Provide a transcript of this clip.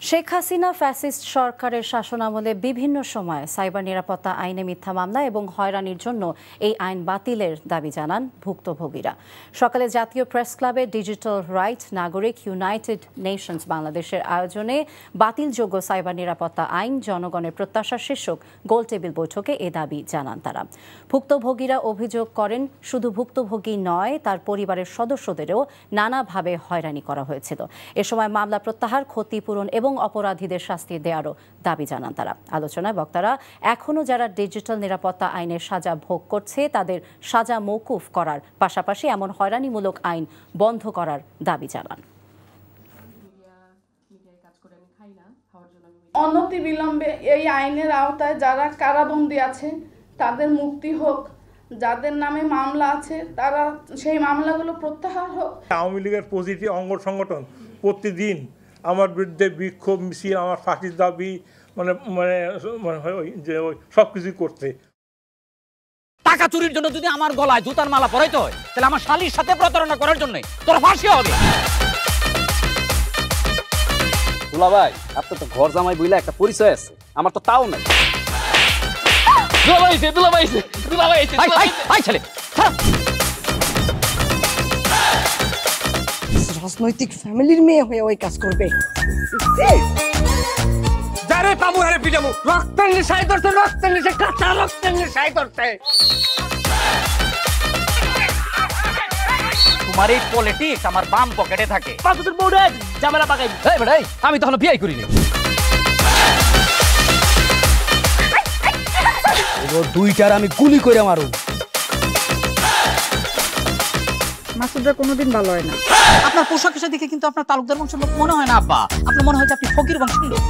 Sheikh Hasina fascist সরকারের শাসনামলে বিভিন্ন সময়ে সাইবার নিরাপত্তা আইনে মিথ্যা মামলা এবং হয়রানির জন্য এই আইন বাতিলের দাবি জানান ভুক্তভোগীরা। সকালে জাতীয় প্রেস ক্লাবে ডিজিটাল রাইট নাগরিক ইউনাইটেড নেশনস বাংলাদেশের আয়োজনে বাতিলযোগ্য সাইবার নিরাপত্তা আইন জনগণের প্রত্যাশা শীর্ষক গোলটেবিল বৈঠকে এ দাবি জানান তারা। ভুক্তভোগীরা অভিযোগ করেন, শুধু ভুক্তভোগী নয়, তার পরিবারের সদস্যদেরও নানাভাবে হয়রানি করা হয়েছিল। এ সময় মামলা প্রত্যাহার, ক্ষতিপূরণ এবং অপরাধীদের শাস্তি দেওয়ারও দাবি জানান তারা। আলোচনায় বক্তারা এখনও যারা ডিজিটাল নিরাপত্তা আইনের সাজা ভোগ করছে তাদের সাজা মওকুফ করার পাশাপাশি এমন হয়রানিমূলক আইন বন্ধ করার দাবি জানান। অনতিবিলম্বে এই আইনের আওতায় যারা কারাবন্দী আছে তাদের মুক্তি হোক, যাদের নামে মামলা আছে তারা সেই মামলাগুলো প্রত্যাহার হোক। আওয়ামী লীগের প্রতিটি অঙ্গ সংগঠন প্রতিদিন আমার বিরুদ্ধে বিক্ষোভ মিছিল, আমার ফাঁসির দাবি সব কিছুই করছে। টাকা চুরির জন্য যদি আমার গলায় জুতার মালা পরাইতে হয়, তাহলে আমার শালীর সাথে প্রতারণা করার জন্য তোর ফাঁসি হবে। দুলা ভাই, আপনার তো ঘর জামাই বইলা একটা পরিচয় আছে, আমার তো তাও নাই। রাজনৈতিক ফ্যামিলির মেয়ে হয়ে ওই কাজ করবে। যারে পাবো হারে পিটাবো, রক্তের নেশায় ধরতে, রক্তের নেশায়, কাঁচা রক্তের নেশায় ধরতে। তোমার এই পলিটিক্স আমার বাম পকেটে থাকে। পাঁচদের বউরে ঝামেলা পাকাই। এই বেটা, আমি তখন বিয়ে করিনি। দুইটার আমি গুলি করে মারু। মাসুদরা কোনোদিন ভালো হয় না। আপনার পোশাক দেখে কিন্তু আপনার তালুকদার বংশের লোক মনে হয় না আব্বা, আপনার মনে হয় যে আপনি ফকির বংশের লোক।